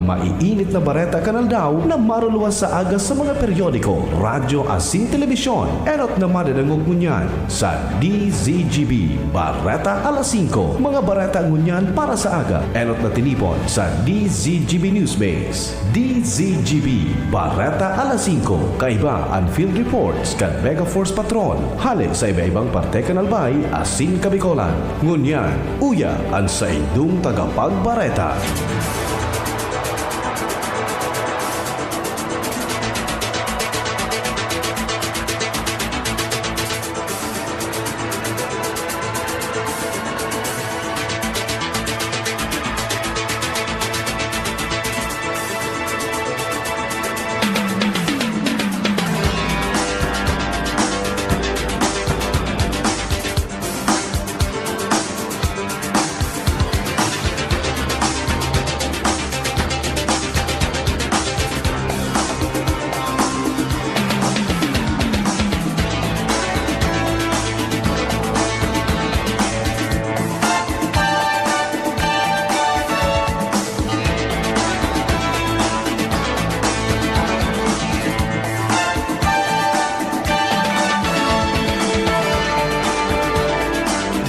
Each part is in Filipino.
maiinit na bareta kanal daw na maruluwas sa agas sa mga periodiko, radyo asin telebisyon. Erot na madadangog ngunyan sa DZGB Bareta alas 5. Mga bareta ngunyan para sa aga. Erot na tinipon sa DZGB Newsbase. DZGB Bareta alas 5. Kaiba ang field reports kan Mega Force Patrol. Halik sa iba-ibang parte kanalbay asin Kabikolan. Ngunyan, uya ang sa indung tagapagbareta.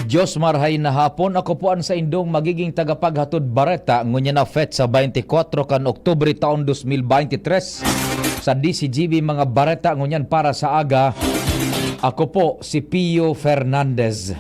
Diyos marhay na hapon, ako po ang sa indong magiging tagapaghatod bareta ngunya na FET sa 24 kan Oktubre taon 2023 sa DCGB mga bareta ngunyan para sa aga. Ako po si Pio Fernandez.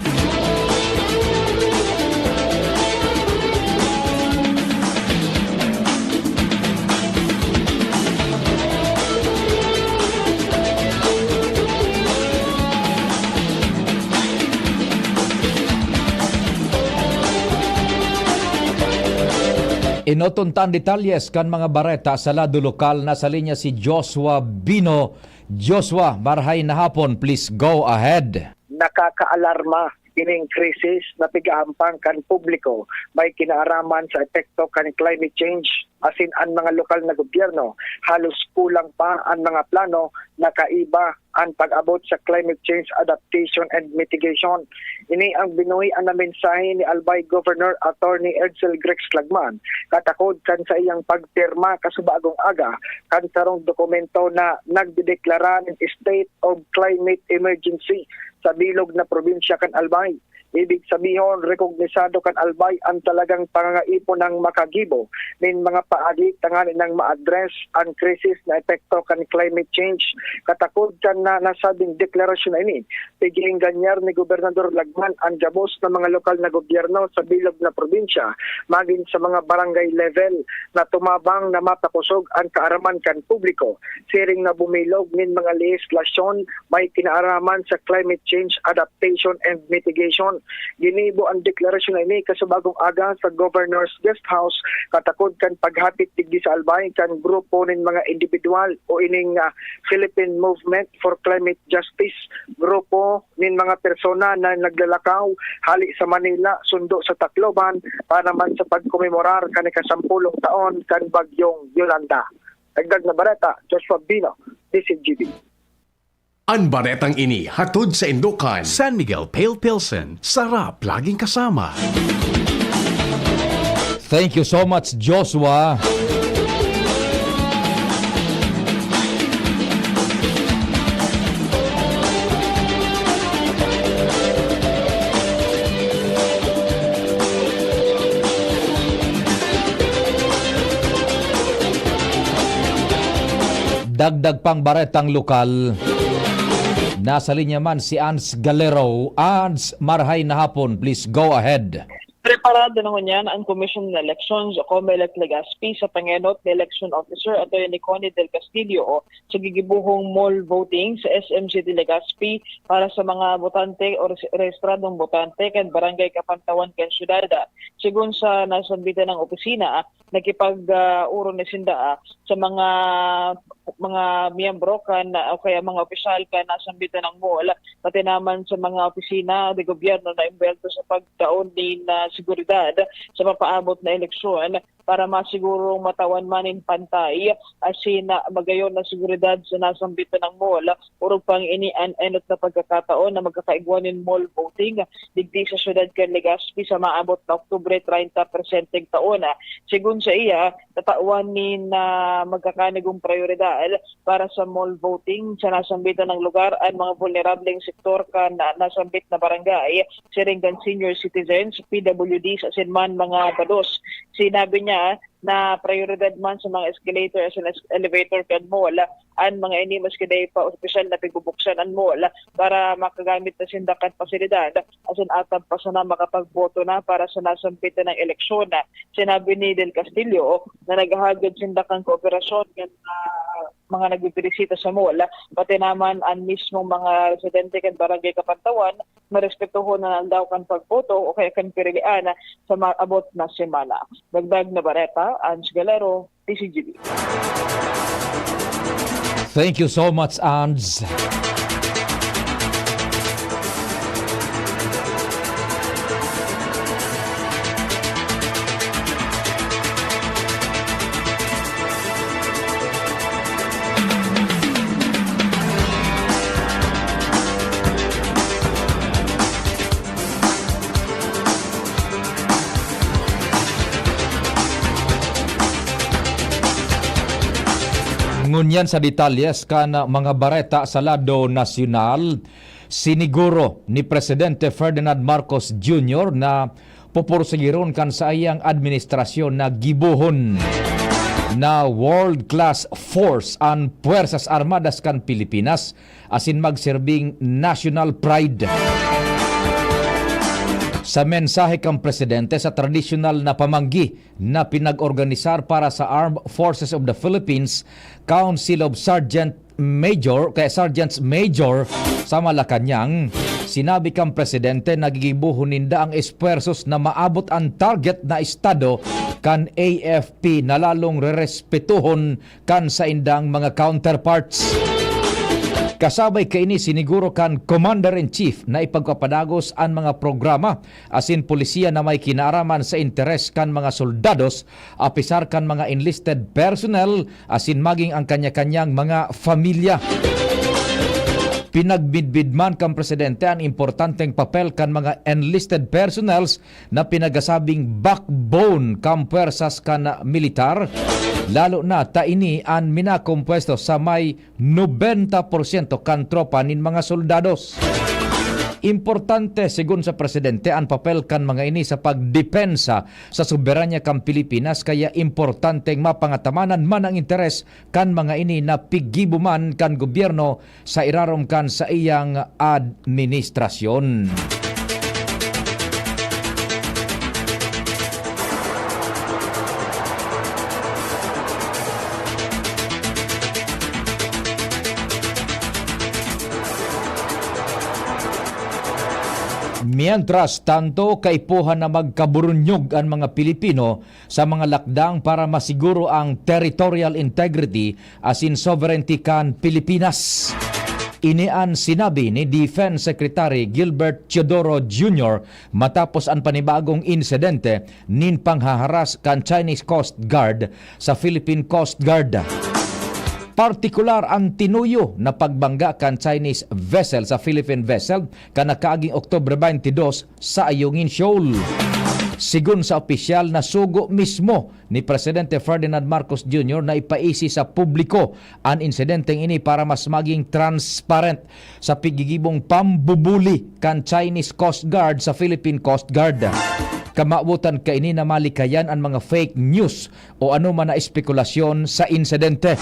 Inotuntan detalyes kan mga bareta sa lado lokal. Nasa linya si Joshua Bino. Joshua, marhay na hapon. Please go ahead. Nakakaalarma kining krisis na pigahampang kan publiko may kinaaraman sa epekto kan climate change. Asin ang mga lokal na gobyerno halos kulang pa ang mga plano na kaiba ang pag-abot sa climate change adaptation and mitigation. Ini ang binuhi ang mensahe ni Albay Governor Attorney Edsel Grex Lagman katakod kan sa iyang pagpirma kasubagong aga kan sarong dokumento na nagdedeklara ng state of climate emergency sa bilog na probinsya kan Albay. Ibig sabihin, rekognisado kan Albay ang talagang pangangaipon ng makagibo ng mga paagi tanganin ng ma-address ang krisis na epekto kan climate change. Katakod kan na nasabing deklarasyon na ini, piging ganyar ni Gobernador Lagman ang jabos ng mga lokal na gobyerno sa bilog na probinsya, maging sa mga barangay level na tumabang na matakusog ang kaaraman kan publiko. Siring na bumilog ng mga legislasyon may kinaaraman sa climate change adaptation and mitigation. Ginibo ang deklarasyon na ini kasubagong aga sa Governor's Guest House katakod kan paghapit digdi sa Albay kan grupo nin mga individual o ining Philippine Movement for Climate Justice, grupo nin mga persona na naglalakaw hali sa Manila sundo sa Tacloban para man sa pagkomemorar kan ika-10 taon kan bagyong Yolanda. Dagdag na bareta, Joshua Bino, DCGB. Ang baretang ini hatod sa Indukan. San Miguel Pale Pilsen. Sarap laging kasama. Thank you so much, Joshua. Dagdag pang baretang lokal. Nasa linya man si Ans Galero. Ans, marhay na hapon. Please go ahead. Preparado naman yan ang Commission on Elections o COMELEC Legazpi sa pangenot ni Election Officer Atty. Connie Del Castillo sa gigibuhong mall voting sa SMCT Legazpi para sa mga botante o rehistradong botante kan barangay Kapantawan kan syudad. Sigun sa nasambitan ng opisina, nakipag-uro ni Sinda sa mga miyembro kan o kaya mga opisyal kan nasambitan ng mall, pati naman sa mga opisina de gobyerno na imbelto sa pagdaon din na seguridad sa papaabot na eleksyon para masigurong matawan manin pantay asin magayon na seguridad sa nasambito ng mall urog pang inian-enot na pagkakataon na magkakaigwanin mall voting digdi sa syudad kan Legazpi sa maabot na Oktubre 30% taon. Sigun sa iya, tatawan ni na magkakanigong prioridad para sa mall voting sa nasambitan ng lugar at mga vulnerableng sektor kan nasambit na barangay, siringgan senior citizens, PWDs, asin man mga bados. Sinabi niya na prioridad man sa mga escalator as well as elevator kan mall ang mga ini maski day pa opisyal na pigubuksan ang mall para makagamit na sindakan pasilidad asin atap pa sana makapagboto na para sa nasampitan ng eleksyon. Sinabi ni Del Castillo na naghahagad sindakan kooperasyon kan mga nagbibirisita sa mall pati naman ang mismong mga residente kan barangay Kapantawan marespetuhon na daw kan pagboto o kaya kan pirilian sa maabot na semana. Dagdag na Bareta, Ans Galero, DCGB. Thank you so much, Ans. Ngunyan sa detalyes kan mga bareta sa lado nasyonal, siniguro ni Presidente Ferdinand Marcos Jr. na pupursigiron kan sa iyang administrasyon na gibuhon na world-class force ang Puwersas Armadas kan Pilipinas asin magserbing national pride. Sa mensahe kang presidente sa tradisyonal na pamanggi na pinag-organisar para sa Armed Forces of the Philippines Council of Sergeants Major sa Malacanang, sinabi kang presidente na gigibuhon ninda ang espuersos na maabot ang target na estado kan AFP na lalong rerespetuhon kan sa indang mga counterparts. Kasabay kaini siniguro kan Commander-in-Chief na ipagpapadagos ang mga programa asin polisiya na may kinaaraman sa interes kan mga soldados, apisar kan mga enlisted personnel asin maging ang kanya-kanyang mga familya. Pinagbidbid man kang presidente ang importanteng papel kan mga enlisted personnels na pinagasabing backbone kang puwersas kan militar, lalo na taini ang minakompuesto sa may 90% kan tropa nin mga soldados. Importante sigun sa presidente ang papel kan mga ini sa pagdepensa sa soberanya kan Pilipinas, kaya importanteng mapangatamanan man ang interes kan mga ini na pigibuman kan gobyerno sa irarom kan sa iyang administrasyon. Mientras tanto, kaipuhan na magkaburunyog ang mga Pilipino sa mga lakdang para masiguro ang territorial integrity asin sovereignty kan Pilipinas. Inian sinabi ni Defense Secretary Gilbert Teodoro Jr. matapos ang panibagong insidente nin panghaharas kan Chinese Coast Guard sa Philippine Coast Guard. Partikular ang tinuyo na pagbangga kan Chinese vessel sa Philippine vessel kanakaaging Oktubre 22 sa Ayungin Shoal. Sigun sa opisyal na sugo mismo ni Presidente Ferdinand Marcos Jr. na ipaisi sa publiko ang insidenteng ini para mas maging transparent sa pigigibong pambubuli kan Chinese Coast Guard sa Philippine Coast Guard. Kamautan kaini na malikayan ang mga fake news o ano man na espekulasyon sa insidente.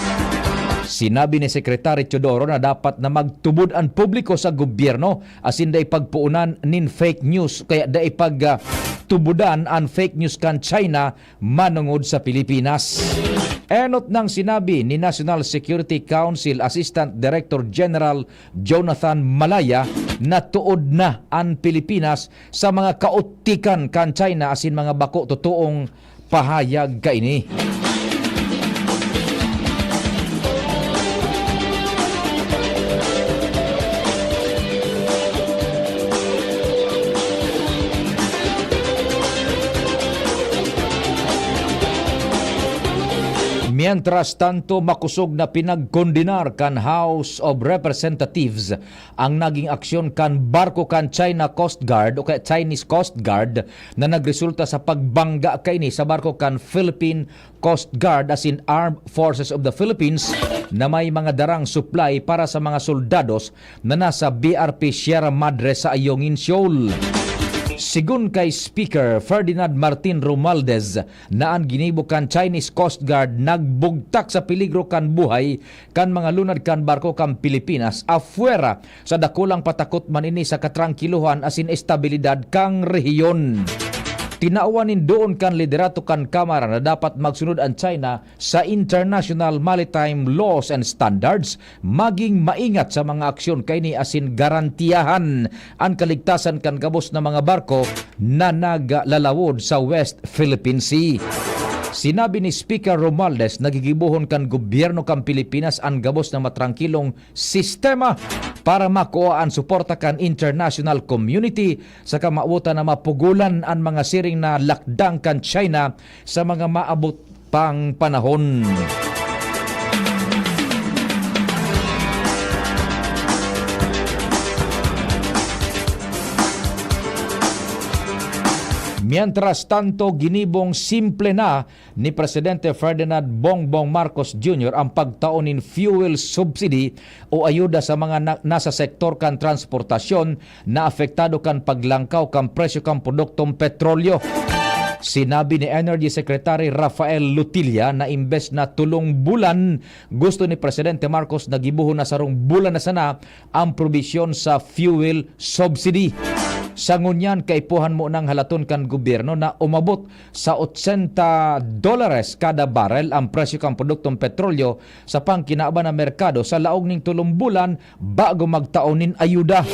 Sinabi ni Secretary Teodoro na dapat na magtubod ang publiko sa gobyerno asin da ipagpuunan nin fake news, kaya da ipagtubudan ang fake news kan China manungod sa Pilipinas. Enot nang sinabi ni National Security Council Assistant Director General Jonathan Malaya na tuod na ang Pilipinas sa mga kautikan kan China asin mga bako totoong pahayag kaini. Mientras tanto, makusog na pinagkondinar kan House of Representatives ang naging aksyon kan barko kan China Coast Guard o kaya Chinese Coast Guard na nagresulta sa pagbangga kaini sa barko kan Philippine Coast Guard as in Armed Forces of the Philippines na may mga darang supply para sa mga soldados na nasa BRP Sierra Madre sa Ayungin Shoal. Sigun kay Speaker Ferdinand Martin Romualdez na ang ginibo kan Chinese Coast Guard nagbugtak sa peligro kan buhay kan mga lunad kan barko kan Pilipinas afuera sa dakulang patakot man ini sa katrangkiluhan asin estabilidad kang rehiyon. Tinaawanin doon kan liderato kan Kamara na dapat magsunod ang China sa international maritime laws and standards, maging maingat sa mga aksyon kaini asin garantiyahan ang kaligtasan kan gabos na mga barko na naglalawod sa West Philippine Sea. Sinabi ni Speaker Romualdez nagigibuhon kan gobyerno kan Pilipinas ang gabos na matrangkilong sistema para makuha ang suporta kan international community sa kamautan na mapugulan ang mga siring na lakdang kan China sa mga maabot pang panahon. Mientras tanto, ginibong simple na ni Presidente Ferdinand Bongbong Marcos Jr. ang pagtaonin fuel subsidy o ayuda sa mga nasa sektor kan transportasyon na apektado kan paglangkaw kan presyo kan produktong petrolyo. Sinabi ni Energy Secretary Rafael Lutilla na imbes na 3 bulan, gusto ni Presidente Marcos na gibuhon na sarong bulan na sana ang probisyon sa fuel subsidy. Sa ngunyan, kaipuhan mo ng halaton kan gobyerno na umabot sa $80 kada barrel ang presyo kan produktong petrolyo sa pangkinaaban na merkado sa laog ning 3 bulan bago magtaonin ayuda.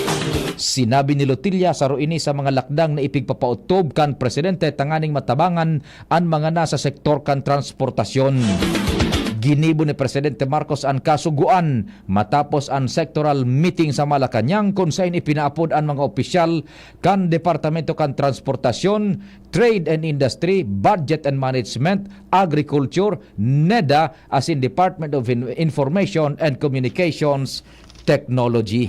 Sinabi ni Lutilla sa ruini sa mga lakdang na ipigpapautob kan presidente tanganing matabangan ang mga nasa sektor kan transportasyon. Ginibo ni Presidente Marcos ang kasuguan matapos ang sectoral meeting sa Malacañang kung saan ipinaapod ang mga opisyal kan Departamento kan Transportasyon, Trade and Industry, Budget and Management, Agriculture, NEDA as in Department of Information and Communications Technology.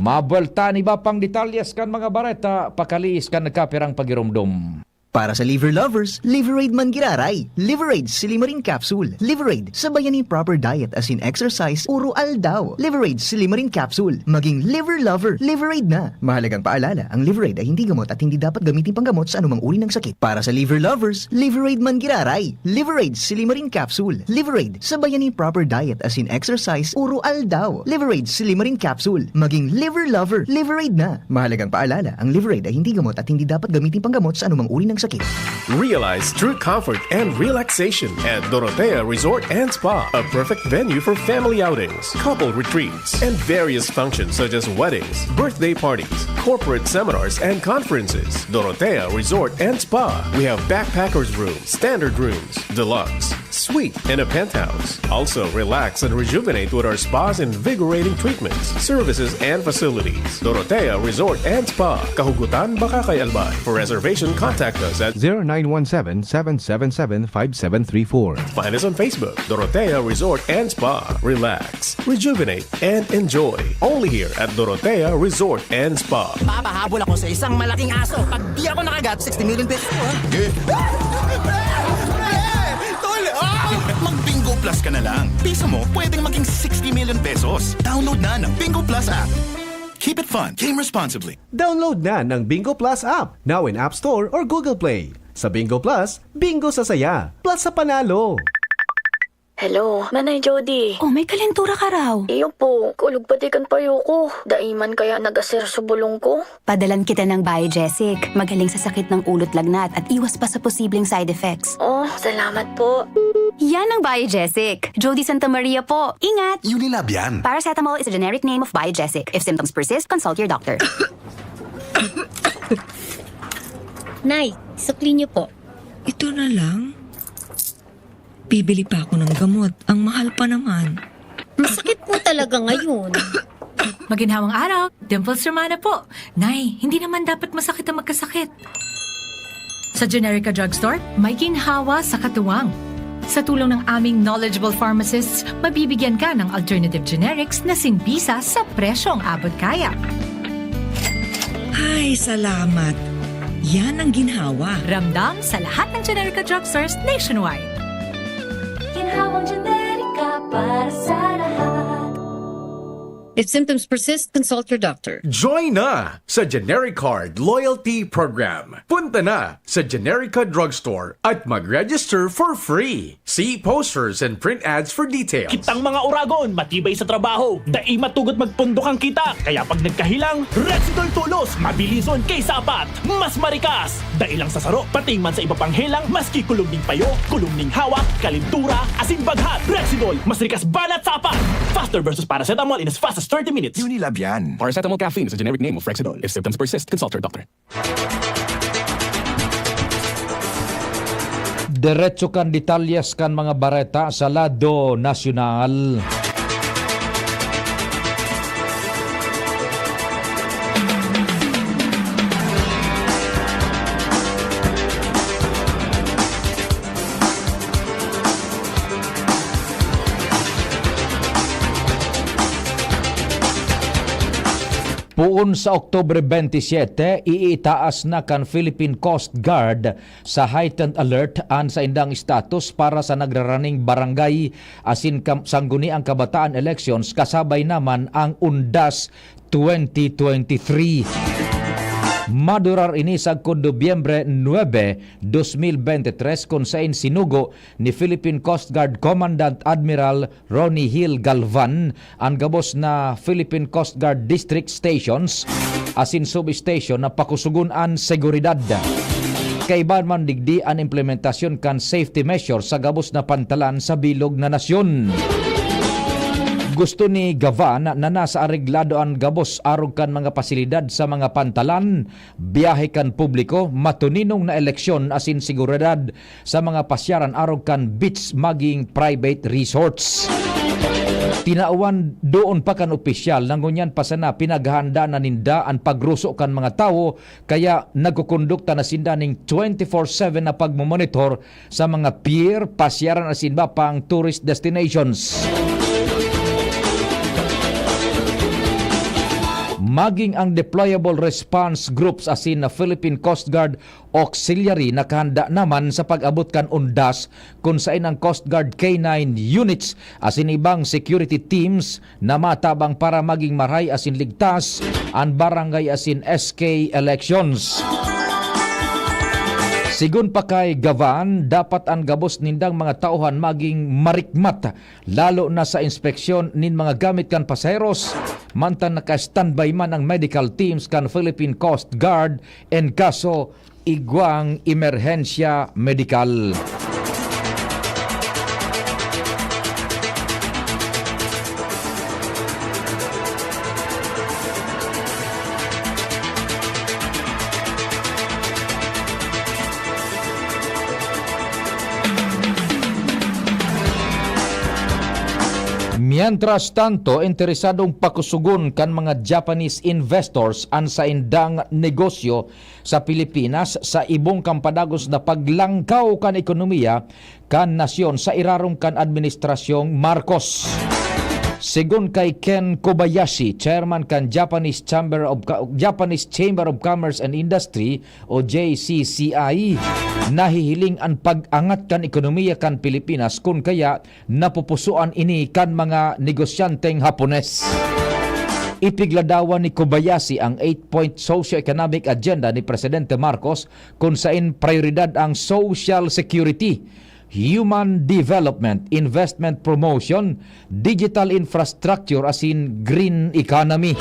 Mabelta ni ba pang detalyes kan mga bareta, pakaliis kan nagkapirang pagirumdum. Para sa liver lovers, Liveraid man giraray. Liveraid Silimarin Capsule. Liveraid, sabayan ni proper diet as in exercise, uro aldaw. Liveraid Silimarin Capsule. Maging liver lover, Liveraid na. Mahalagang paalala, ang Liveraid ay hindi gamot at hindi dapat gamitin panggamot sa anumang uri ng sakit. Para sa liver lovers, Liveraid man giraray. Liveraid Silimarin Capsule. Liveraid, sabayan ni proper diet as in exercise, uro aldaw. Liveraid Silimarin Capsule. Maging liver lover, Liveraid na. Mahalagang paalala, ang Liveraid ay hindi gamot at hindi dapat gamitin panggamot sa anumang uri ng sakit. Realize true comfort and relaxation at Dorotea Resort and Spa, a perfect venue for family outings, couple retreats, and various functions such as weddings, birthday parties, corporate seminars, and conferences. Dorotea Resort and Spa. We have backpackers rooms, standard rooms, deluxe, suite, and a penthouse. Also, relax and rejuvenate with our spa's invigorating treatments, services, and facilities. Dorotea Resort and Spa, Kahugutan, Bakakay, Albay. For reservation, contact us at 0917-777-5734. Find us on Facebook, Dorotea Resort and Spa. Relax, rejuvenate, and enjoy. Only here at Dorotea Resort and Spa. Papahabol ako sa isang malaking aso. Pag di ako nakagat, 60 million pesos. Tol! Mag-Bingo Plus ka na lang. Piso mo, pwedeng maging 60 million pesos. Download na ng Bingo Plus app. Keep it fun. Game responsibly. Download na ng Bingo Plus app, now in App Store or Google Play. Sa Bingo Plus, bingo sa saya, plus sa panalo. Hello, Manay Jody. Oh, may kalentura ka raw. Iyo po, kulog patikan payo ko. Daiman kaya nag-aser sa bulong ko. Padalan kita ng Biogesic. Magaling sa sakit ng ulot lagnat at iwas pa sa posibleng side effects. Oh, salamat po. Yan ang Biogesic. Jody Santa Maria po. Ingat! Unilab yan. Paracetamol is a generic name of Biogesic. If symptoms persist, consult your doctor. Nay, sukli niyo po. Ito na lang? Bibili pa ako ng gamot. Ang mahal pa naman. Masakit po talaga ngayon. Maginhawang araw, Dimples Romana po. Nay, hindi naman dapat masakit ang magkasakit. Sa Generica Drugstore, may ginhawa sa katuwang. Sa tulong ng aming knowledgeable pharmacists, mabibigyan ka ng alternative generics na sinbisa sa presyong abot kaya. Ay, salamat. Yan ang ginhawa. Ramdam sa lahat ng Generica Drugstores nationwide. Ginhawang Generica para sa lahat. If symptoms persist, consult your doctor. Join na sa GeneriCard Loyalty Program. Punta na sa Generica Drugstore at mag-register for free. See posters and print ads for details. Kitang mga uragon, matibay sa trabaho. Dai matugot magpundok ang kita. Kaya pag nagkahilang, Rexidol tulos, mabilison kaysa apat. Mas marikas. Dai lang sa saro, pati man sa iba pang helang, maski kulong ning payo, kulong ning hawak, kalintura, asin baghat. Rexidol, mas rikas banat sa apat. Faster versus paracetamol in as fast as 30 minutes. Unilab yan. Paracetamol caffeine is a generic name of Rexidol. If symptoms persist, consult your doctor. Diretso kan detalyes kan mga bareta sa lado nasyonal. Puon sa Oktubre 27, iitaas na kan Philippine Coast Guard sa heightened alert an sa indang status para sa nagraraning barangay asin sangguni ang kabataan elections kasabay naman ang UNDAS 2023. Madurar ini sa Nobyembre 9, 2023 kung saan sinugo ni Philippine Coast Guard Commandant Admiral Ronnie Hill Galvan ang gabos na Philippine Coast Guard District Stations asin substation na pakusugunan seguridad. Kaiban man digdi ang implementasyon kan safety measures sa gabos na pantalan sa bilog na nasyon. Gusto ni Gavan na nasa areglado ang gabos arog kan mga pasilidad sa mga pantalan, biyahe kan publiko, matuninong na eleksyon asin seguridad sa mga pasyaran arog kan beach maging private resorts. Tinauan doon pa kan opisyal nang ngunyan pa sana pinaghahanda na ninda ang pagruso kan mga tao kaya nagkukondukta na sinda ning 24/7 na pagmomonitor sa mga pier, pasyaran asin ba pang tourist destinations. Maging ang deployable response groups asin na Philippine Coast Guard Auxiliary nakahanda naman sa pag-abot kan UNDAS kung saan ang Coast Guard K9 units asin ibang security teams na matabang para maging maray asin ligtas ang barangay asin SK elections. Sigun pa kay Gavan, dapat ang gabos nindang mga tauhan maging marikmat, lalo na sa inspeksyon nin mga gamit kan pasaheros, mantan naka-standby man ang medical teams kan Philippine Coast Guard en kaso igwang emerhensya medikal. Mientras tanto, interesadong pakusugon kan mga Japanese investors ang sa indang negosyo sa Pilipinas sa ibong kampadagos na paglangkaw kan ekonomiya kan nasyon sa irarong kan administrasyong Marcos. Sigun kay Ken Kobayashi, chairman kan Japanese Chamber of Commerce and Industry o JCCI, nahihiling ang pag-angat kan ekonomiya kan Pilipinas kung kaya napupusuan ini kan mga negosyanteng Hapones. Ipigladawan ni Kobayashi ang 8-point socio-economic agenda ni Presidente Marcos kung saan prioridad ang social security, human development, investment promotion, digital infrastructure asin green economy.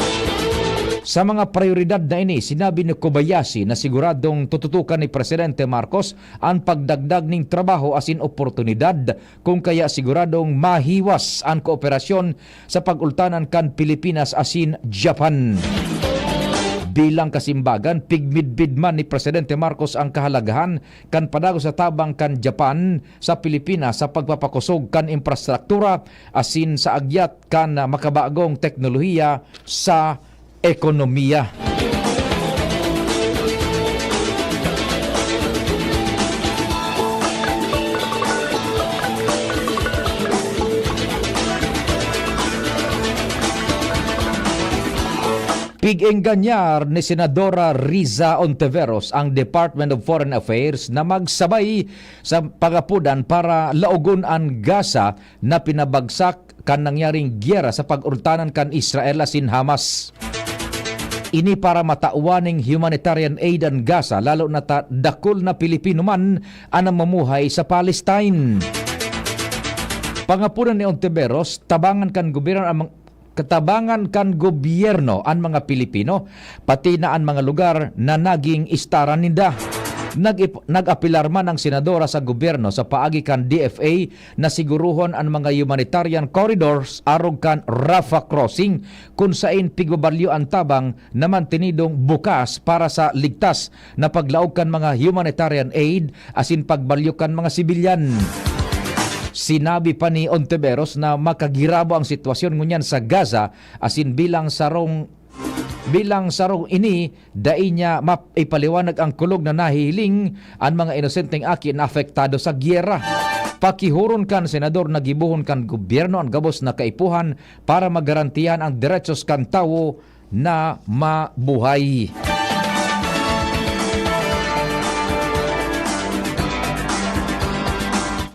Sa mga prioridad na ini, sinabi ni Kobayashi na siguradong tututukan ni Presidente Marcos ang pagdagdag ng trabaho asin oportunidad kung kaya siguradong mahiwas ang kooperasyon sa pag-ultanan kan Pilipinas asin Japan. Bilang kasimbagan, pigmidbid man ni Presidente Marcos ang kahalagahan kan padago sa tabang kan Japan sa Pilipinas sa pagpapakusog kan infrastruktura asin sa agyat kan makabagong teknolohiya sa ekonomiya. Pig-engganyar ni Senadora Riza Ontiveros ang Department of Foreign Affairs na magsabay sa pangapudan para laugon ang Gaza na pinabagsak kan nangyaring giyera sa pag-urtanan kan Israel asin Hamas. Ini para matauwaning humanitarian aid ang Gaza lalo na dakol na Pilipino man ang mamuhay sa Palestine. Pangapunan ni Ontiveros, tabangan kan gobyerno ang mga Pilipino, pati na ang mga lugar na naging istaran ninda. Nag-apilar man ang senadora sa gobyerno sa paagi kan DFA na siguruhon ang mga humanitarian corridors arog kan Rafah crossing kung sain pigbabalyo ang tabang na mantinidong bukas para sa ligtas na paglaog kan mga humanitarian aid asin pagbalyo kan mga sibilyan. Sinabi pa ni Ontiveros na makagirabo ang sitwasyon ngunyan sa Gaza asin bilang sarong ini dai niya maipaliwanag ang kulog na nahihiling ang mga inosenteng aki na apektado sa giyera. Pakihuron kan senador na gibuhon kan gobyerno ang gabos na kaipuhan para magarantiyan ang diretsos kan tawo na mabuhay.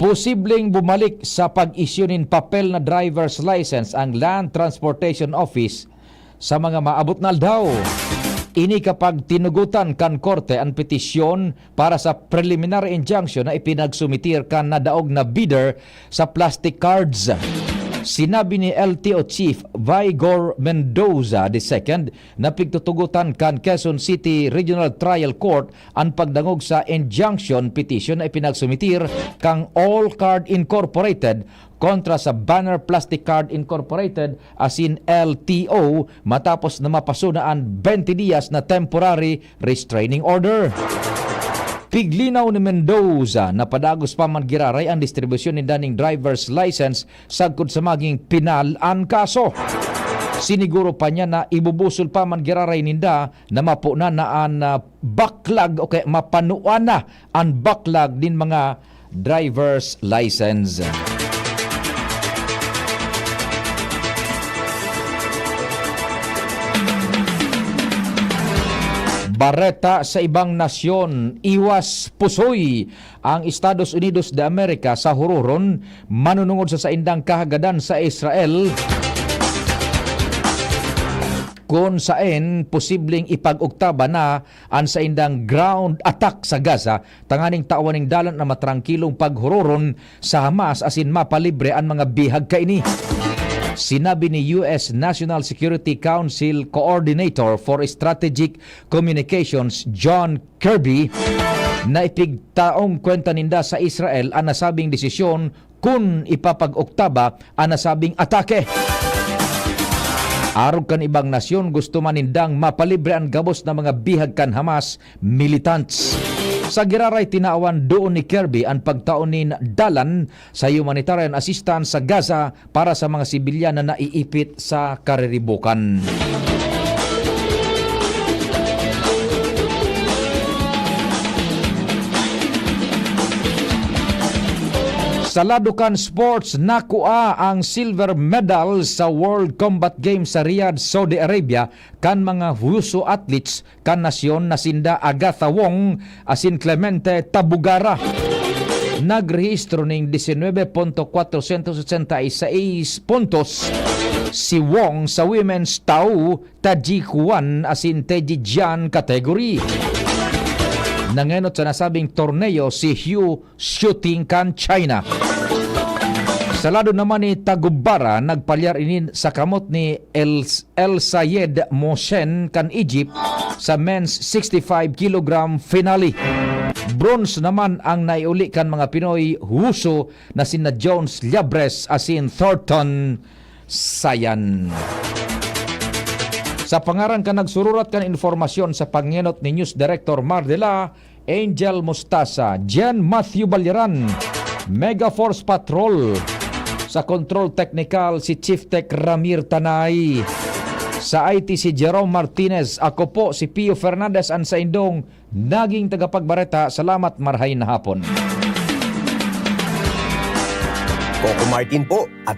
Posibleng bumalik sa pag-issue nin papel na driver's license ang Land Transportation Office sa mga maabot na aldaw. Ini kapag tinugutan kan korte ang petisyon para sa preliminary injunction na ipinagsumitir kan na daog na bidder sa plastic cards. Sinabi ni LTO Chief Vigor Mendoza II na pigtutugutan kan Quezon City Regional Trial Court ang pagdangog sa injunction petition na ipinagsumitir kang All Card Incorporated kontra sa Banner Plastic Card Incorporated asin LTO matapos na mapasunaan 20 dias na temporary restraining order. Piglinaw ni Mendoza na padagos pa man giraray ang distribusyon ni daning driver's license sagkod sa maging pinal ang kaso. Siniguro pa niya na ibubusol pa man giraray ninda na mapuna na ang backlog o kaya mapanuan na ang backlog din mga driver's license. Bareta sa ibang nasyon, iwas pusoy ang Estados Unidos de America sa hururon manunungod sa saindang kahagadan sa Israel kung saan posibleng ipag-uktaba na ang saindang ground attack sa Gaza tanganing tawaning dalan na matrangkilong paghururon sa Hamas asin mapalibre ang mga bihag kaini. Sinabi ni US National Security Council Coordinator for Strategic Communications John Kirby na ipigtaong kwenta ninda sa Israel ang nasabing desisyon kung ipapag-oktaba ang nasabing atake. Arog kan ibang nasyon gusto man nindang mapalibre ang gabos na mga bihag kan Hamas militants. Sa giraray tinaawan doon ni Kirby ang pagtaunin dalan sa humanitarian assistance sa Gaza para sa mga sibilyan na naiipit sa kariribukan. Sa Ladukan Sports, nakuha ang silver medal sa World Combat Games sa Riyadh, Saudi Arabia kan mga wusu athletes kan nasyon na sinda Agatha Wong asin Clemente Tabugara. Nagrehistro ning 19.466 puntos si Wong sa women's Tau Tajikuan asin Tejijian category. Nangenot sa nasabing torneo si Hugh Shooting kan China. Sa lado naman ni Tagubara, nagpalyar inin sa kamot ni El Sayed Mohsen kan Egypt sa men's 65 kg finale. Bronze naman ang naiuli kan mga Pinoy Huso na sina Jones Liabres asin Thornton Sayan. Sa pangaran ka nagsururat kan informasyon sa pangenot ni News Director Mardela, Angel Mostasa, Jen Matthew Balyaran, Mega Force Patrol, sa Control Technical si Chief Tech Ramir Tanay, sa IT si Jerome Martinez, ako po si Pio Fernandez ang sa indong naging tagapagbareta. Salamat, marhay na hapon. Coco Martin po at